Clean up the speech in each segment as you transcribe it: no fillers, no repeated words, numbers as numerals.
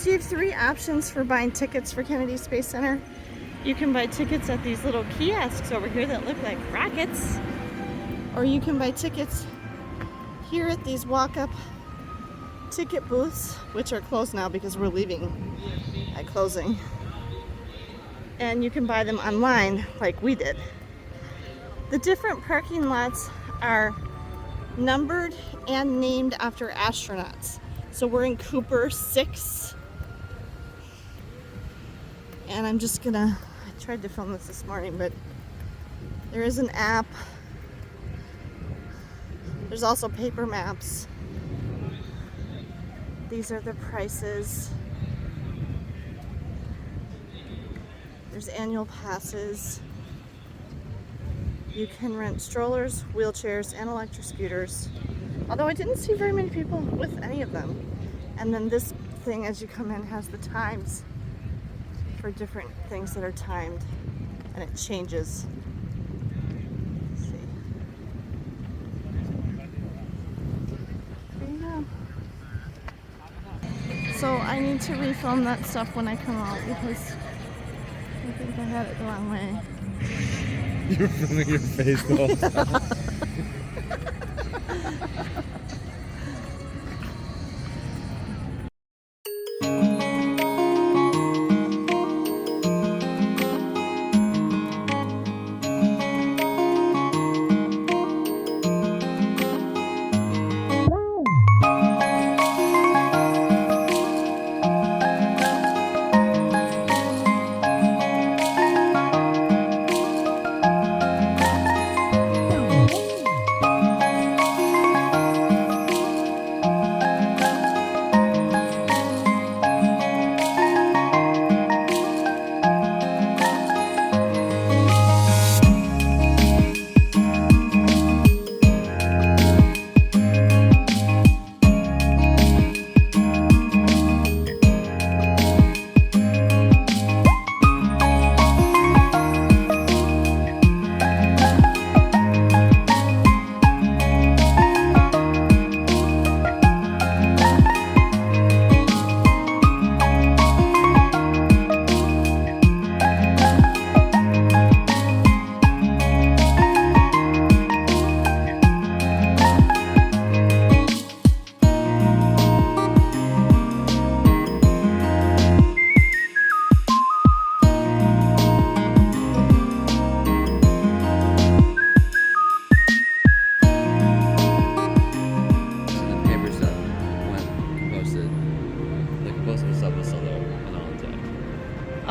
So you have three options for buying tickets for Kennedy Space Center. You can buy tickets at these little kiosks over here that look like rockets. Or you can buy tickets here at these walk-up ticket booths, which are closed now because we're leaving at closing. And you can buy them online like we did. The different parking lots are numbered and named after astronauts. So we're in Cooper 6. And I'm just gonna, I tried to film this morning, but there is an app. There's also paper maps. These are the prices. There's annual passes. You can rent strollers, wheelchairs, and electric scooters. Although I didn't see very many people with any of them. And then this thing as you come in has the times for different things that are timed. And it changes. Let's see. There you go. So I need to refilm that stuff when I come out because I think I had it the wrong way. You're filming your face the whole time.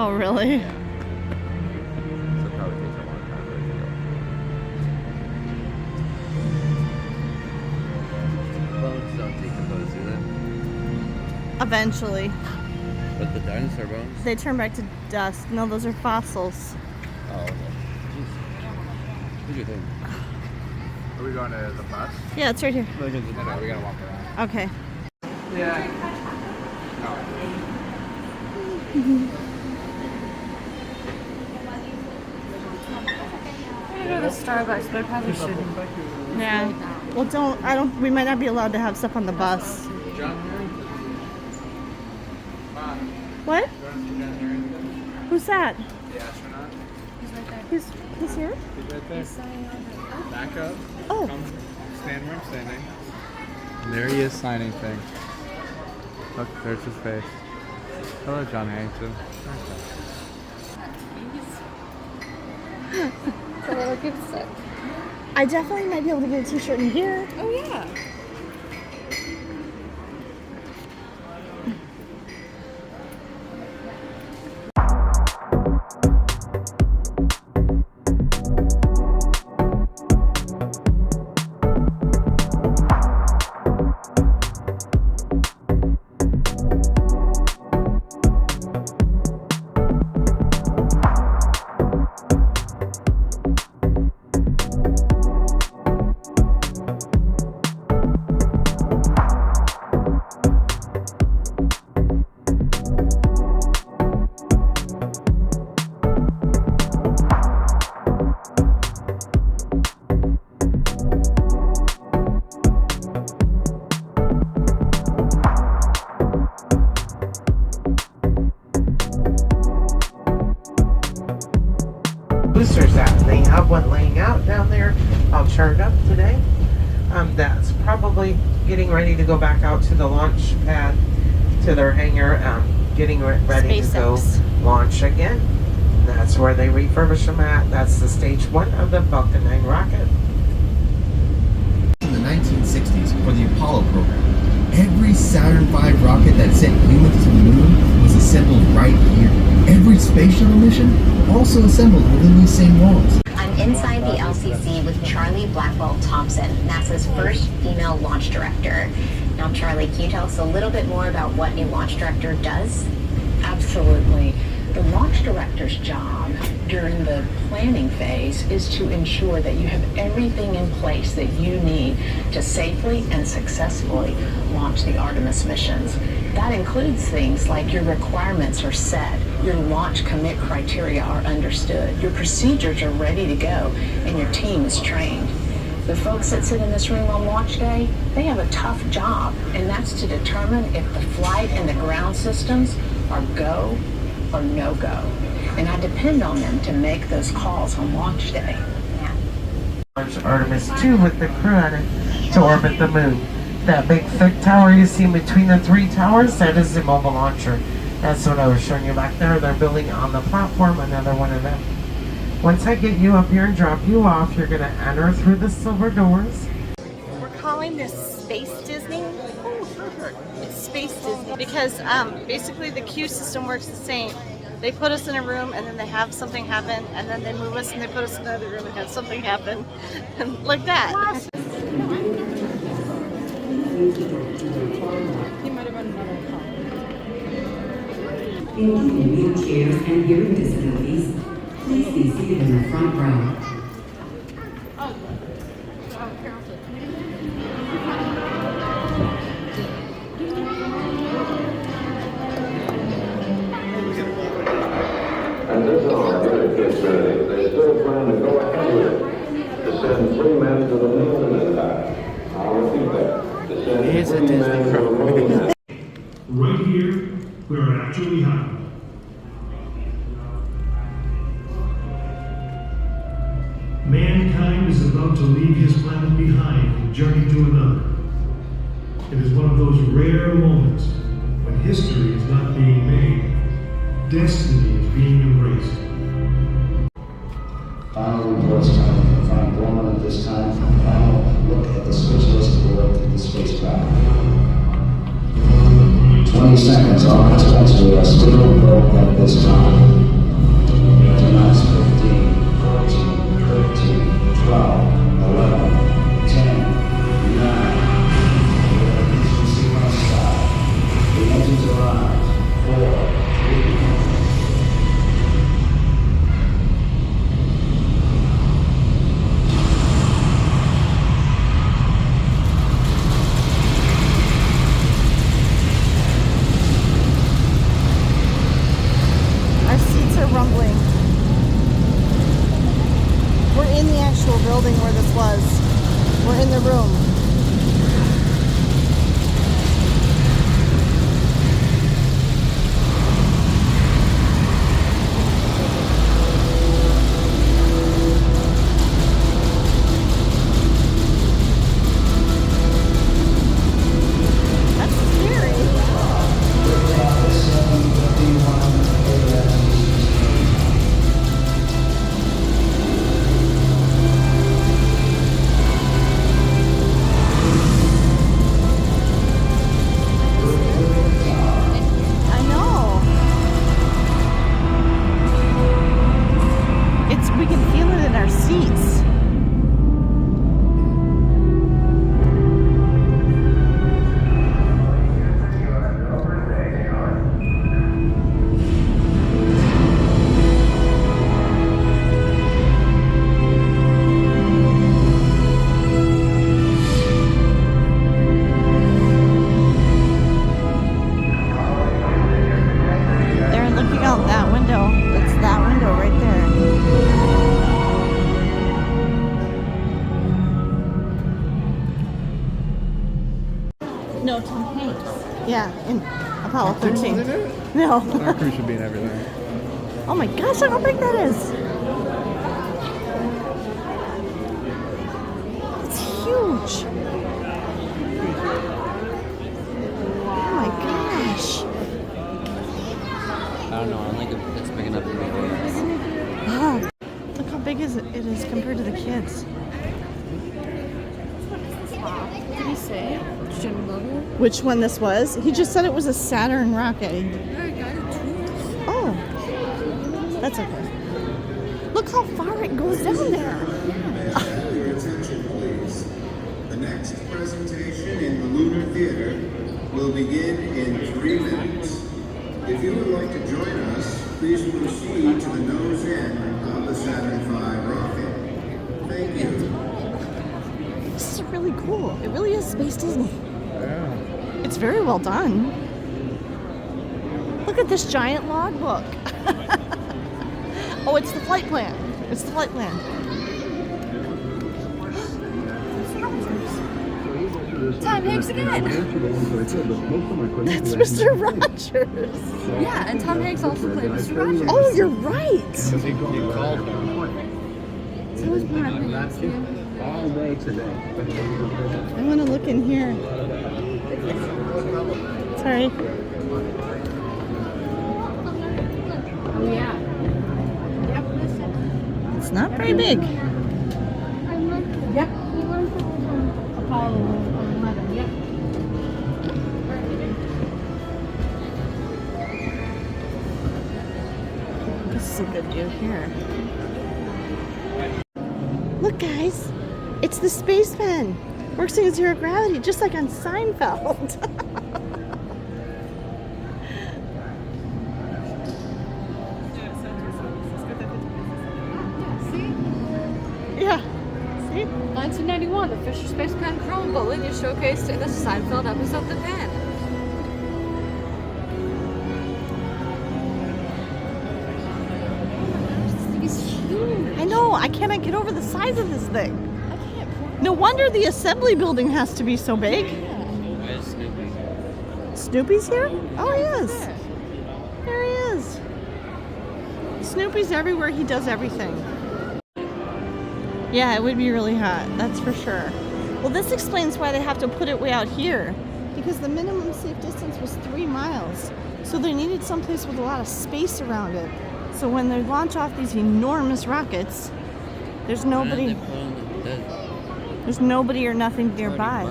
Oh, really? Yeah. So it probably takes a long time for it to go. Bones don't decompose, do they? Eventually. But the dinosaur bones? They turn back to dust. No, those are fossils. Oh, okay. Jeez. Look at them. Are we going to the bus? Yeah, it's right here. No, we gotta walk around. Okay. Yeah. Go to the Starbucks, but I probably shouldn't. Yeah. Well, we might not be allowed to have stuff on the bus. What? Who's that? The astronaut. He's right there. He's here? He's right there. Back up. Oh. Come stand where I'm standing. And there he is signing things. Look, there's his face. Hello, John Harrington. It's a little gift set. I definitely might be able to get a t-shirt in here. Oh yeah. have one laying out down there. I'll chart up today. That's probably getting ready to go back out to the launch pad, to their hangar, getting ready to go SpaceX. launch again. That's where they refurbish them at. That's the stage 1 of the Falcon 9 rocket. In the 1960s for the Apollo program, every Saturn V rocket that sent humans to the moon was assembled right here. Every space shuttle mission also assembled within these same walls. I'm inside the LCC with Charlie Blackwell-Thompson, NASA's first female launch director. Now, Charlie, can you tell us a little bit more about what a launch director does? Absolutely. The launch director's job during the planning phase is to ensure that you have everything in place that you need to safely and successfully launch the Artemis missions. That includes things like your requirements are set, your launch commit criteria are understood, your procedures are ready to go, and your team is trained. The folks that sit in this room on launch day, they have a tough job, and that's to determine if the flight and the ground systems are go or no-go. And I depend on them to make those calls on launch day. Launch Artemis 2 with the crew on it to orbit the moon. That big thick tower you see between the 3 towers, that is the mobile launcher. That's what I was showing you back there. They're building on the platform another one of them. Once I get you up here and drop you off, you're going to enter through the silver doors. We're calling this Space Disney. It's Space Disney because basically the queue system works the same. They put us in a room and then they have something happen, and then they move us and they put us in another room and have something happen, and like that. In wheelchairs and hearing disabilities, please be seated in the front row. And this is all good kids ready. They still plan to go ahead with it. To send 3 men to the moon and back. I'll repeat that. To send 3 men to the moon. Right here, where it actually happened. Mankind is about to leave his planet behind and journey to another. It is one of those rare moments when history is not being made, destiny is being embraced. Final reports coming from Frank Borman at this time. Final look at the switch list aboard the spacecraft. 20 seconds off its expense. We are still low at this time. Tonight's 15, 14, 13, 12, 11, 10, 9. The sequence start. The engines arrive. 4, 3. Rumbling. We're in the actual building where this was. We're in the room. That's scary. We can feel it in our seats. They're looking out that window. It's that window right there. No, Tom Hanks. Yeah, in Apollo 13. No. Our crew should be in everything. Oh my gosh, look how big that is. huge. Oh my gosh. I don't know. I think it's big enough to be big. Oh, look how big it is compared to the kids. Did he say? Jim Lovell? Which one this was? He just said it was a Saturn rocket. Oh, that's okay. Look how far it goes down there. Your attention, please. The next presentation in the Lunar Theater will begin in 3 minutes. If you would like to join us, please proceed to the nose end of the Saturn V rocket. Thank you. This is really cool. It really is Space Disney. Yeah. It's very well done. Look at this giant logbook. Oh, it's the flight plan. It's the flight plan. Tom Hanks again. That's Mr. Rogers. Yeah, and Tom Hanks also played Mr. Rogers. Oh, you're right. He called So was Brad. All day today. I want to look in here. Sorry. Oh, yeah. It's not very big. Yep. Apollo 11, yep. This is a good view here. Look, guys. It's the spaceman. Works in zero gravity, just like on Seinfeld. Yeah. See? 1991, the Fisher Spaceman Chrome Bullet is showcased in the Seinfeld episode The Van. This thing is huge. I know. I cannot get over the size of this thing. No wonder the assembly building has to be so big. Where's Snoopy? Snoopy's here? Oh, he is. There he is. Snoopy's everywhere. He does everything. Yeah, it would be really hot. That's for sure. Well, this explains why they have to put it way out here. Because the minimum safe distance was 3 miles. So they needed someplace with a lot of space around it. So when they launch off these enormous rockets, there's nobody. There's nobody or nothing nearby.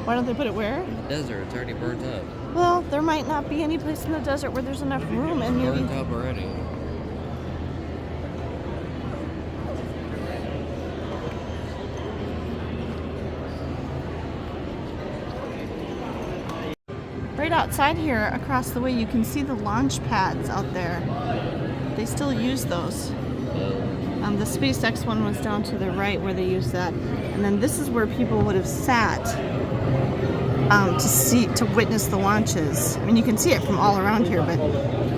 Why don't they put it where? In the desert. It's already burnt up. Well, there might not be any place in the desert where there's enough room, and maybe. Burnt up already. Right outside here, across the way, you can see the launch pads out there. They still use those. The SpaceX one was down to the right where they used that. And then this is where people would have sat to witness the launches. I mean, you can see it from all around here, but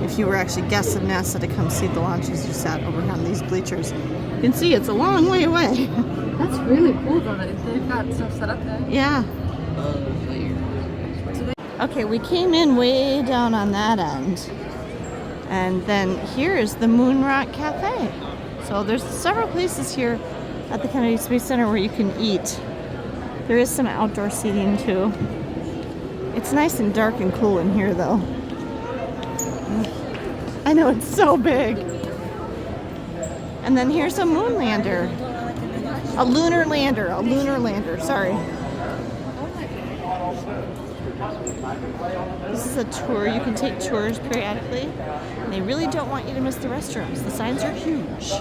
if you were actually guests of NASA to come see the launches, you sat over on these bleachers. You can see it's a long way away. That's really cool though that they've got stuff set up there. Yeah. Okay, we came in way down on that end. And then here is the Moon Rock Cafe. So there's several places here at the Kennedy Space Center where you can eat. There is some outdoor seating too. It's nice and dark and cool in here though. I know, it's so big. And then here's a moon lander. A lunar lander, sorry. This is a tour. You can take tours periodically. And they really don't want you to miss the restrooms. The signs are huge.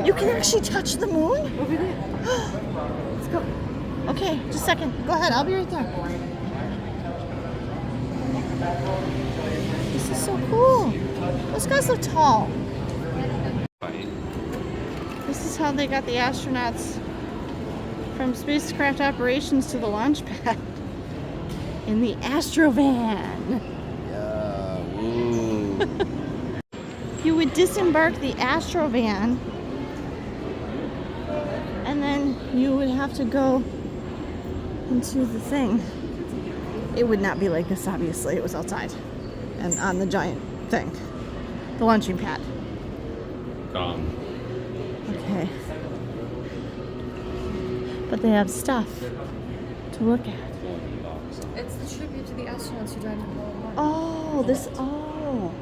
You can actually touch the moon? Over there. Let's go. Okay, just a second. Go ahead, I'll be right there. This is so cool. Those guys look tall. This is how they got the astronauts from spacecraft operations to the launch pad in the Astrovan. Yeah, woo. You would disembark the Astrovan and then you would have to go into the thing. It would not be like this, obviously. It was outside and on the giant thing, the launching pad. gone. Okay. But they have stuff to look at. It's the tribute to the astronauts who died in Apollo 1. Oh, this. Oh.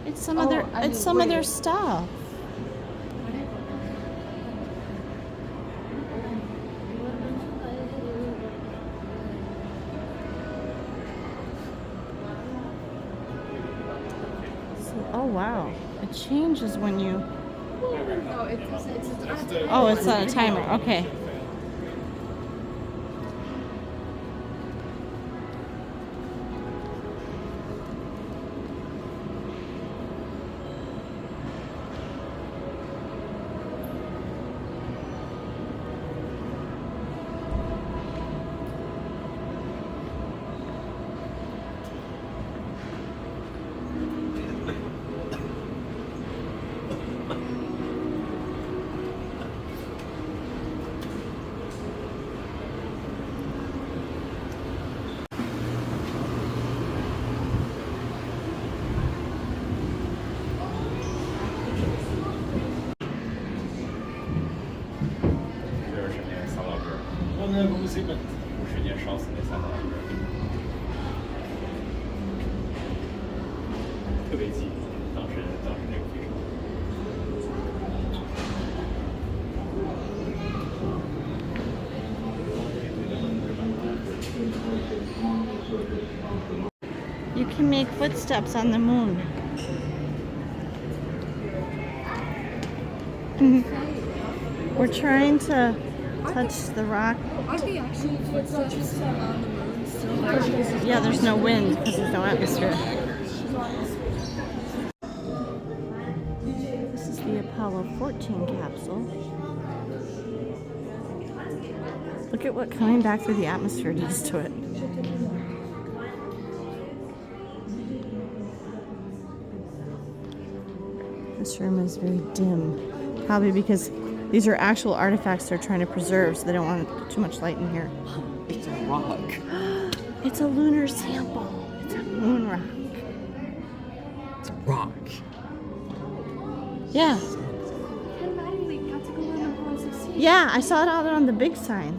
It's some other. It's some of their stuff. Oh wow! It changes when you. No, it's Oh, it's on a timer. Okay. You can make footsteps on the moon. We're trying to touch the rock. Aren't the actual footsteps on the moon still? Yeah, there's no wind because there's no atmosphere. This is the Apollo 14 capsule. Look at what coming back through the atmosphere does to it. This room is very dim. Probably because these are actual artifacts they're trying to preserve, so they don't want too much light in here. It's a rock. It's a lunar sample. It's a moon rock. It's a rock. Yeah. Yeah, I saw it out on the big sign.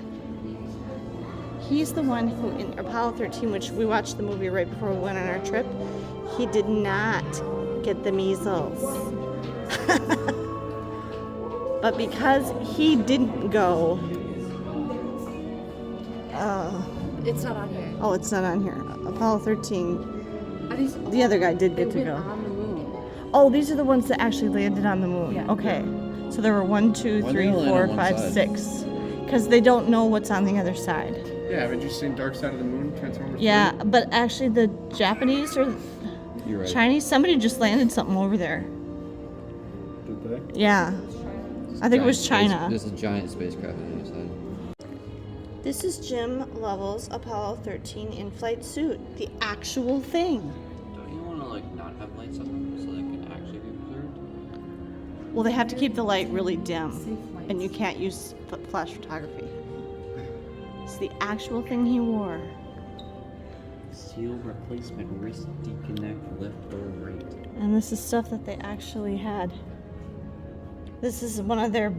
He's the one who, in Apollo 13, which we watched the movie right before we went on our trip, he did not get the measles. But because he didn't go, It's not on here. oh, it's not on here. Apollo 13, Are these the other guy did get to went go. on the moon? Oh, these are the ones that actually landed on the moon. Yeah. Okay. So there were 1, 2, Why 3, they only 4, land on one 5, side? 6. Because they don't know what's on the other side. Yeah, haven't you seen Dark Side of the Moon, Transformers? Yeah, but actually the Japanese or You're right. Chinese, somebody just landed something over there. Did they? Yeah. I think it was China. There's a giant spacecraft on the other side. This is Jim Lovell's Apollo 13 in-flight suit. The actual thing. Don't you want to like not have lights on so they can actually be preserved? Well, they have to keep the light really dim. And you can't use flash photography. It's the actual thing he wore. Seal replacement wrist deconnect left or right. And this is stuff that they actually had. This is one of their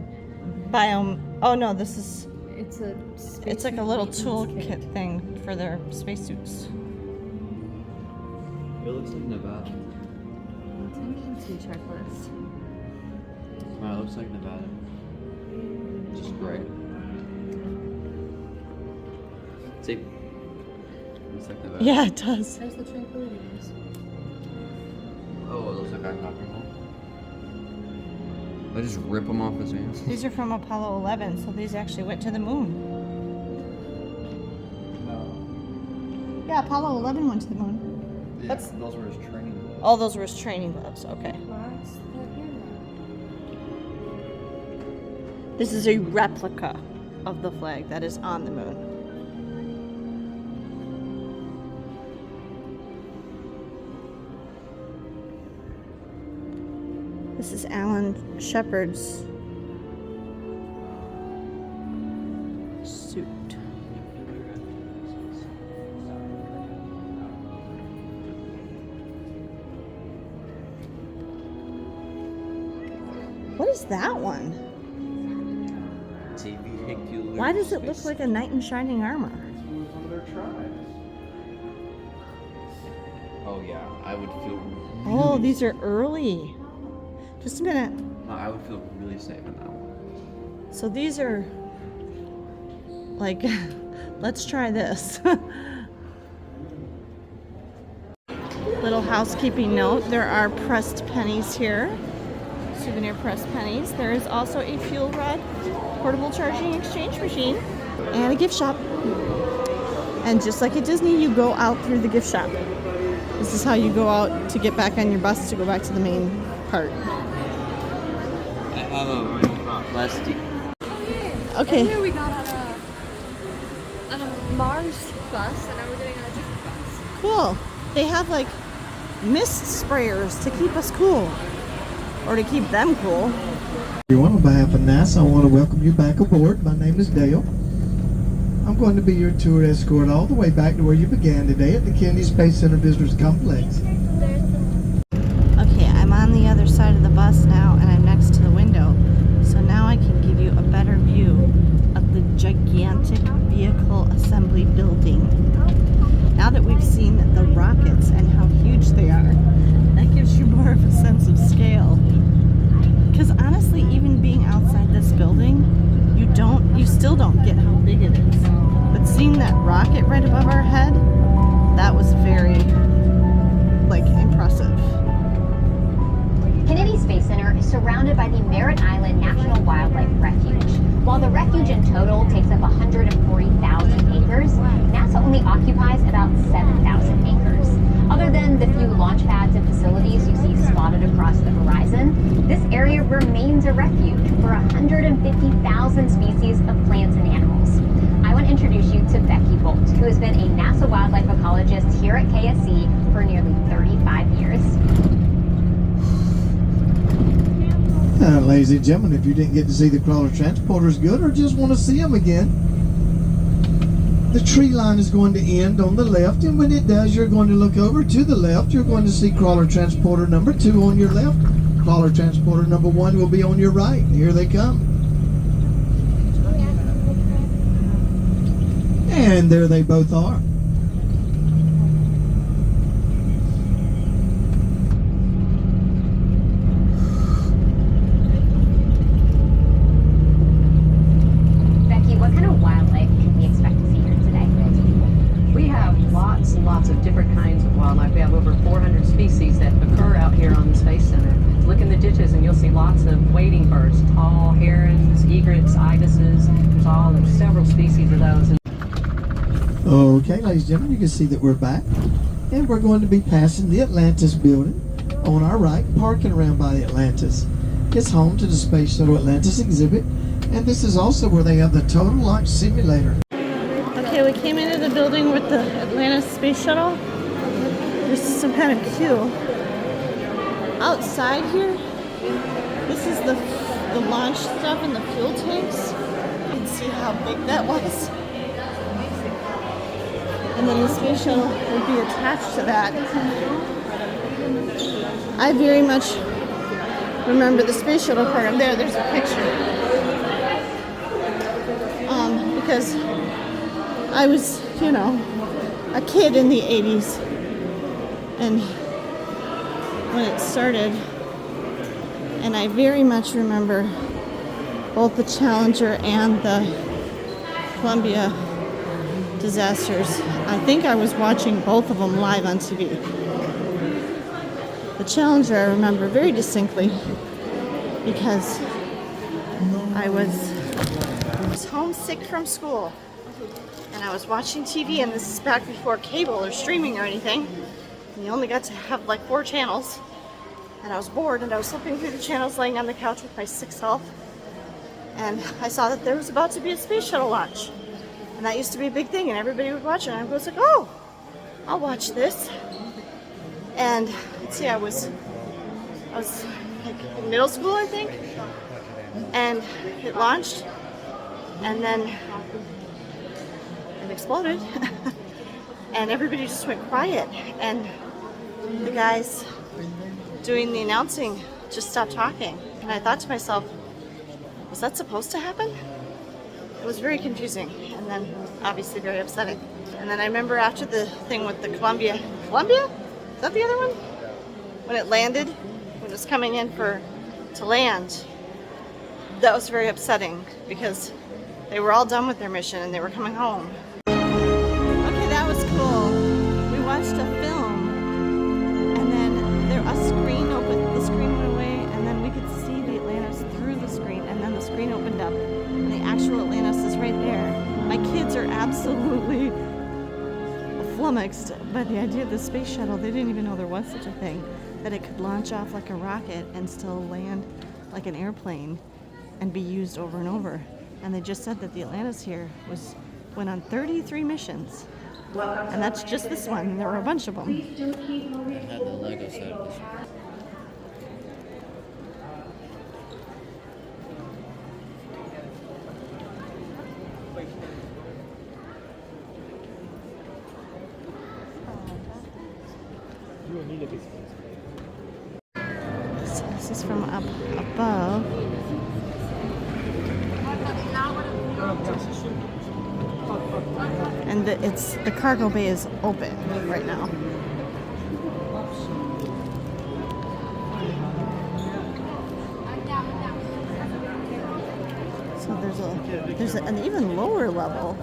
oh no, this is, It's a it's like a little toolkit thing for their spacesuits. It looks like Nevada. contingency checklist. Wow, it looks like Nevada. Just gray. See? Looks like Nevada. Yeah, it does. There's the tranquility base. Oh, it looks like I'm not wrong. I just rip them off his hands. These are from Apollo 11, so these actually went to the moon. No. Yeah, Apollo 11 went to the moon. Yeah, those were his training gloves. Oh, those were his training gloves. Okay. This is a replica of the flag that is on the moon. This is Alan Shepard's suit. What is that one? Why does it look like a knight in shining armor? Oh yeah, I would feel really Oh, these are early. Just a minute. No, I would feel really safe in that one. So these are like, let's try this. Little housekeeping note, there are pressed pennies here. Souvenir pressed pennies. There is also a fuel rod, portable charging exchange machine, and a gift shop. And just like at Disney, you go out through the gift shop. This is how you go out to get back on your bus to go back to the main part. I have a plastic. Okay. Earlier we got on a Mars bus, and now we're getting on a Jupiter bus. Cool. They have like mist sprayers to keep us cool. Or to keep them cool. Everyone, on behalf of NASA, I want to welcome you back aboard. My name is Dale. I'm going to be your tour escort all the way back to where you began today at the Kennedy Space Center Visitors Complex. Okay, I'm on the other side of the bus now, and I'm next to the window. So now I can give you a better view of the gigantic vehicle assembly building. Now that we've seen the rockets and how huge they are, that gives you more of a sense of scale. Because honestly, even being outside this building, you still don't get how big it is. But seeing that rocket right above our head, that was very, impressive. Kennedy Space Center is surrounded by the Merritt Island National Wildlife Refuge. While the refuge in total takes up 140,000 acres, NASA only occupies about 7,000 acres. Other than the few launch pads and facilities you see spotted across the horizon, this area remains a refuge for 150,000 species of plants and animals. I want to introduce you to Becky Bolt, who has been a NASA wildlife ecologist here at KSC for nearly 35 years. Ladies and gentlemen, if you didn't get to see the crawler transporters good or just want to see them again, the tree line is going to end on the left, and when it does, you're going to look over to the left. You're going to see crawler transporter number 2 on your left. Crawler transporter number 1 will be on your right. Here they come. And there they both are. Lots of different kinds of wildlife. We have over 400 species that occur out here on the Space Center. Look in the ditches and you'll see lots of wading birds, tall herons, egrets, ibises. There's several species of those. Okay, ladies and gentlemen, you can see that we're back. And we're going to be passing the Atlantis building on our right, parking around by the Atlantis. It's home to the Space Shuttle Atlantis exhibit, and this is also where they have the total launch simulator. Okay, we came into the building with the Atlantis space shuttle. There's some kind of queue. Outside here, this is the launch stuff and the fuel tanks. You can see how big that was. And then the space shuttle would be attached to that. I very much remember the space shuttle program. There's a picture. Because I was, a kid in the 80s, and when it started, and I very much remember both the Challenger and the Columbia disasters. I think I was watching both of them live on TV. The Challenger I remember very distinctly because I was homesick from school. And I was watching TV, and this is back before cable or streaming or anything. And you only got to have 4 channels. And I was bored, and I was flipping through the channels laying on the couch with my sick self. And I saw that there was about to be a space shuttle launch. And that used to be a big thing, and everybody would watch it. And I was like, oh, I'll watch this. And let's see, I was in middle school, I think. And it launched. And then it exploded. And everybody just went quiet. And the guys doing the announcing just stopped talking. and I thought to myself, was that supposed to happen? It was very confusing, and then obviously very upsetting. And then I remember after the thing with the Columbia? Is that the other one? When it landed, when it was coming in to land, that was very upsetting because they were all done with their mission and they were coming home. Okay, that was cool. We watched a film, and then a screen opened, the screen went away, and then we could see the Atlantis through the screen, and then the screen opened up, and the actual Atlantis is right there. My kids are absolutely flummoxed by the idea of the space shuttle. They didn't even know there was such a thing, that it could launch off like a rocket and still land like an airplane and be used over and over. And they just said that the Atlantis here went on 33 missions. And that's just this one, and there were a bunch of them. I had the Lego set of this one. So this is from up above. And the cargo bay is open right now. So there's an even lower level.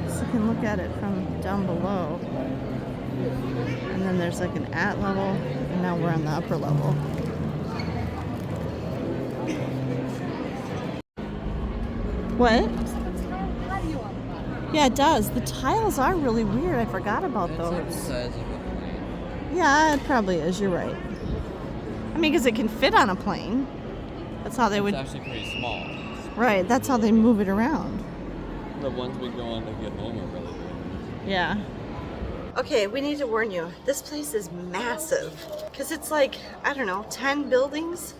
So you can look at it from down below. And then there's like an at level, and now we're on the upper level. What? Yeah, it does. The tiles are really weird. I forgot about It's those. like the size of a plane. Yeah, it probably is. You're right. I mean, because it can fit on a plane. That's how they would. It's actually pretty small. Right. That's how they move it around. The ones we go on to get home are really big. Yeah. Okay, we need to warn you. This place is massive. Because it's like, I don't know, 10 buildings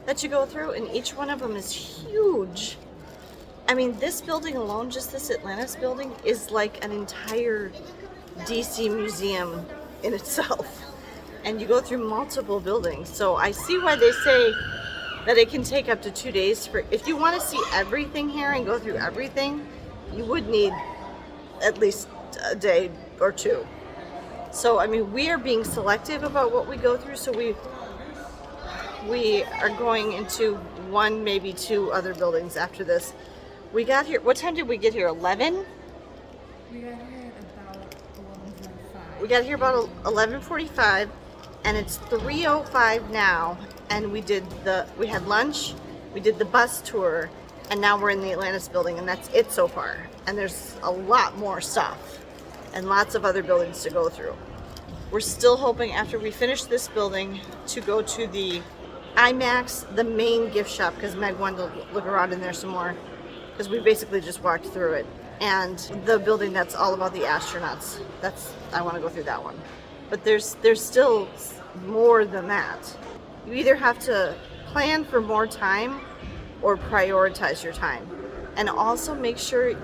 that you go through, and each one of them is huge. I mean, this building alone, just this Atlantis building, is like an entire DC museum in itself. And you go through multiple buildings. So I see why they say that it can take up to 2 days. If you want to see everything here and go through everything, you would need at least a day or two. So, I mean, we are being selective about what we go through. So we are going into one, maybe two other buildings after this. We got here, what time did we get here? 11? We got here at about 11:45. We got here about 11:45, and it's 3:05 now, and we had lunch, we did the bus tour, and now we're in the Atlantis building, and that's it so far. And there's a lot more stuff and lots of other buildings to go through. We're still hoping after we finish this building to go to the IMAX, the main gift shop, because Meg wanted to look around in there some more, because we basically just walked through it. And the building that's all about the astronauts, I want to go through that one. But there's still more than that. You either have to plan for more time or prioritize your time. And also make sure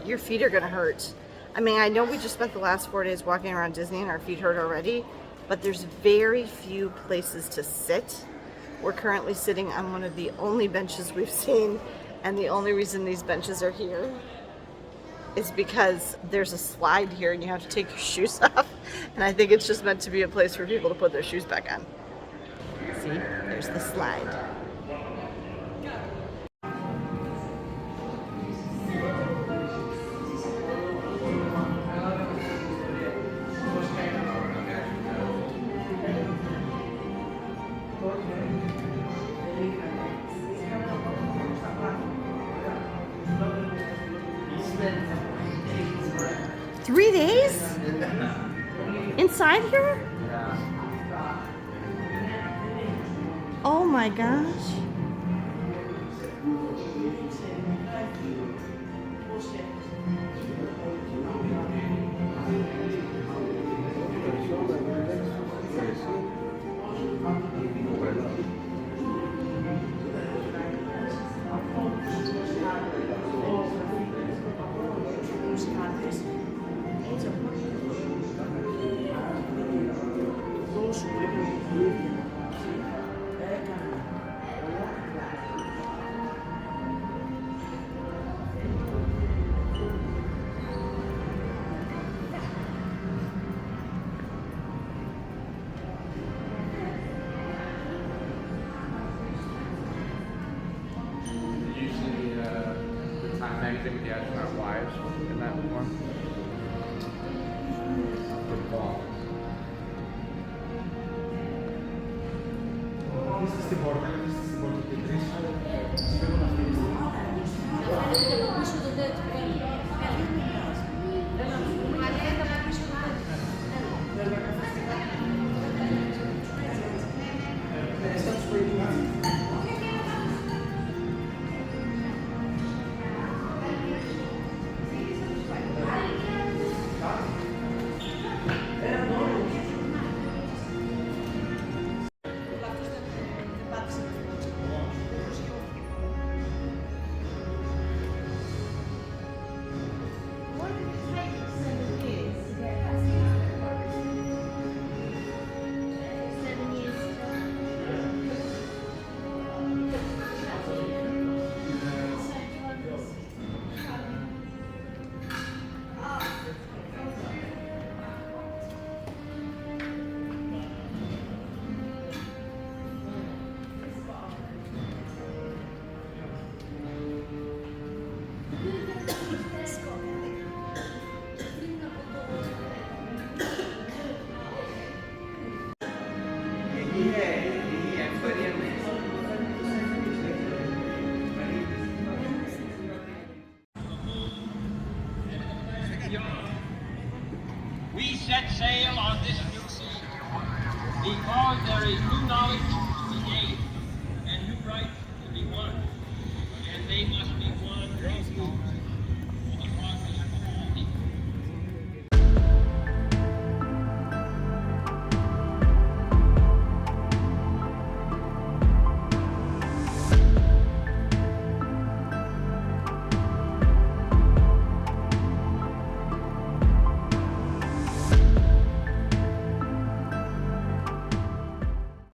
your feet are gonna hurt. I mean, I know we just spent the last 4 days walking around Disney and our feet hurt already, but there's very few places to sit. We're currently sitting on one of the only benches we've seen, and the only reason these benches are here is because there's a slide here and you have to take your shoes off, and I think it's just meant to be a place for people to put their shoes back on. See, there's the slide. Three days? Inside here? Oh my gosh. anything with the astronaut wives in that one. The ball. We set sail on this new sea because there is new knowledge to be gained and new rights to be won, and they must be won